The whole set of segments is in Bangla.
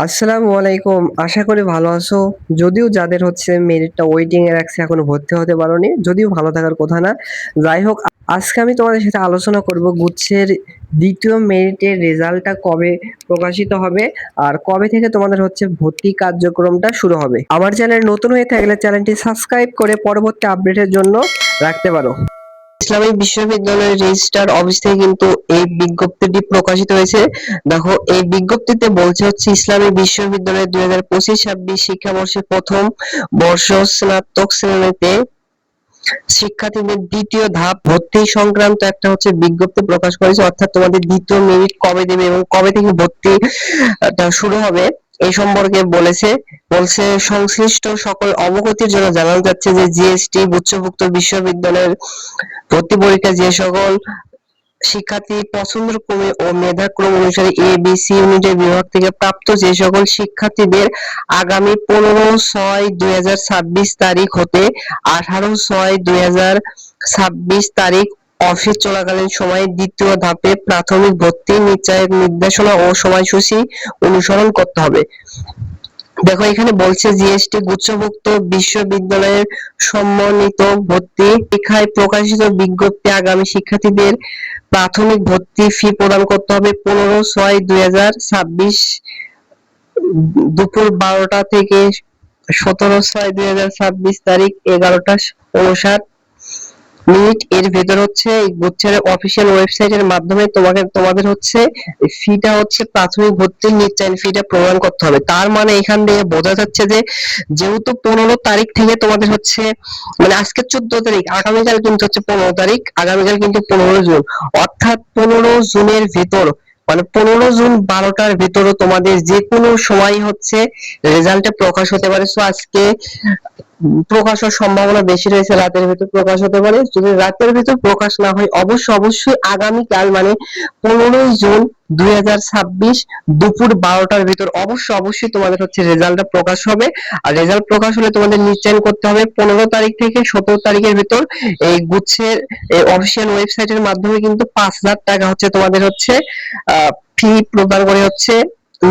আসসালামু আলাইকুম। আশা করি ভালো আছো। যদিও যাদের হচ্ছে মেরিটটা ওয়েটিং এ রাখছে এখনো ভর্তি হতে পারোনি। যদিও ভালো থাকার কথা না। যাই হোক আজকে আমি তোমাদের সাথে আলোচনা করব গুচ্ছের ২য় মেরিটের রেজাল্টটা কবে প্রকাশিত হবে আর কবে থেকে তোমাদের হচ্ছে ভর্তি কার্যক্রমটা শুরু হবে। আমার চ্যানেল নতুন হয়ে থাকলে চ্যানেলটি সাবস্ক্রাইব করে পরবর্তী আপডেটের জন্য রাখতে পারো। ইসলামিক বিশ্ববিদ্যালয়ের রেজিস্ট্রার অফিস থেকে কিন্তু এই বিজ্ঞপ্তিটি প্রকাশিত হয়েছে। দেখো এই বিজ্ঞপ্তিতে বলছে হচ্ছে ইসলামিক বিশ্ববিদ্যালয়ের 2025-26 শিক্ষাবর্ষের প্রথম বর্ষ স্নাতক শ্রেণীতে শিক্ষার্থীদের দ্বিতীয় ধাপ ভর্তি সংক্রান্ত একটা হচ্ছে বিজ্ঞপ্তি প্রকাশ করেছে, অর্থাৎ তোমাদের দ্বিতীয় মেরিট কবে দেবে এবং কবে থেকে ভর্তিটা শুরু হবে এই সম্পর্কে বলছে সংশ্লিষ্ট সকল অবগতির জন্য জানানো যাচ্ছে যে জিএসটি গুচ্ছভুক্ত বিশ্ববিদ্যালয়ের ভর্তি পরীক্ষা যে সকল শিক্ষার্থী পছন্দের ক্রমে ও মেধাক্রম অনুসারে এ বি সি ইউনিটের বিভাগ থেকে প্রাপ্ত যে সকল শিক্ষার্থীদের আগামী 15/6/2026 তারিখ হতে 18/6/2026 তারিখ অফিস চলাকালীন সময়ে দ্বিতীয় ধাপে প্রাথমিক ভর্তি নির্দেশনা ও সময়সূচি অনুসরণ করতে হবে। দেখো এখানে বলছে জিএসটি গুচ্ছভুক্ত বিশ্ববিদ্যালয়ের সম্মানিত ভর্তি পরীক্ষায় প্রকাশিত বিজ্ঞপ্তি আগামী শিক্ষার্থীদের প্রাথমিক ভর্তি ফি প্রদান করতে হবে 15/6/2026 দুপুর 12টা থেকে 17/6/2026 তারিখ 11:59 এর ভেতর হচ্ছে গুচ্ছের অফিসিয়াল ওয়েবসাইটের মাধ্যমে তোমাদের হচ্ছে ফিটা হচ্ছে প্রাথমিক ভর্তির নিশ্চয়ন ফিটা প্রদান করতে হবে। তার মানে এখান থেকে বোঝা যাচ্ছে যে যেহেতু 15 তারিখ থেকে তোমাদের হচ্ছে মানে আজকে 14 তারিখ, আগামীকাল কিন্তু হচ্ছে 15 তারিখ, আগামীকাল কিন্তু 15 জুন, অর্থাৎ 15 জুনের ভিতর মানে 15 জুন 12টার ভিতরে তোমাদের যে কোনো সময় হচ্ছে রেজাল্টটা প্রকাশ হতে পারে। সো আজকে প্রকাশ হওয়ার সম্ভাবনা বেশি রয়েছে রাতের ভিতর প্রকাশ হতে পারে। যদি রাতের ভিতর প্রকাশ না হয় অবশ্যই আগামীকাল মানে 15 জুন 2026 দুপুর 12টার ভিতর অবশ্যই তোমাদের হচ্ছে রেজাল্টটা প্রকাশ হবে। আর রেজাল্ট প্রকাশ হলে তোমাদের নিশ্চয়ন করতে হবে 15 তারিখ থেকে 17 তারিখের ভিতর এই গুচ্ছের অফিসিয়াল ওয়েবসাইটের মাধ্যমে কিন্তু 5,000 টাকা হচ্ছে তোমাদের হচ্ছে ফি প্রদান করে হচ্ছে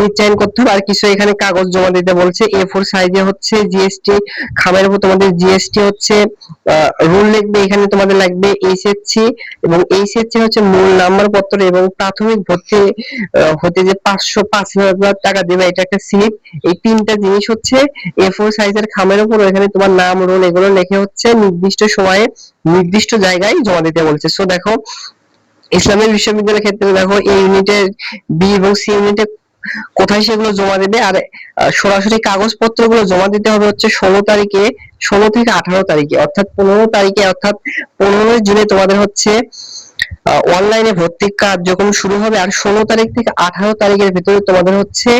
নিশ্চয়ন করতে হবে। আর কিছু এখানে কাগজ জমা দিতে বলছে A4 সাইজে হচ্ছে জিএসটি খামের উপর তোমাদের জিএসটি হচ্ছে রুল লিখবে, এখানে তোমাদের লাগবে এইচএসসি এবং এইচএসসি হচ্ছে মূল নাম্বার পত্র এবং প্রাথমিক ভর্তি হতে যে 5,000 টাকা দেবে এটা একটা স্লিপ। এই তিনটা জিনিস হচ্ছে A4 সাইজের খামের উপর এখানে তোমার নাম রোল এগুলো লিখে হচ্ছে নির্দিষ্ট সময়ে নির্দিষ্ট জায়গায় জমা দিতে বলছে। সো দেখো ইসলামিক বিশ্ববিদ্যালয়ের ক্ষেত্রে দেখো এই ইউনিটের বি এবং সি ইউনিটে কোথায় সেগুলো জমা দেবে আর সরাসরি কাগজপত্রগুলো জমা দিতে হবে হচ্ছে 16 তারিখে, 16 থেকে 18 তারিখে, অর্থাৎ 15 তারিখে, অর্থাৎ 15 জুনে তোমাদের হচ্ছে অনলাইনে ভর্তি কার্যক্রম শুরু হবে। আর 16 তারিখ থেকে 18 তারিখের ভিতরে তোমাদের হচ্ছে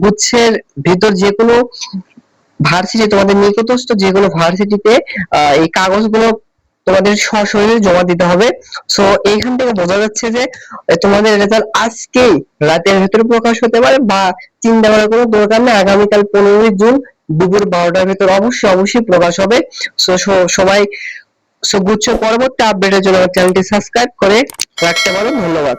গুচ্ছের ভিতর যে কোনো ভার্সিটি তোমাদের নিকটস্থ যে কোনো ভার্সিটিতে এই কাগজগুলো তোমাদের সশরীরে জমা দিতে হবে। সো এইখান থেকে বোঝা যাচ্ছে যে তোমাদের রেজাল্ট আজকেই রাতের ভিতরে প্রকাশ হতে পারে বা চিন্তা করার কোনো দরকার নেই, আগামীকাল 15 জুন দুপুর 12টার ভিতর অবশ্যই প্রকাশ হবে। সো সবাই গুচ্ছ পরবর্তী আপডেটের জন্য চ্যানেলটি সাবস্ক্রাইব করে রাখতে পারো। ধন্যবাদ।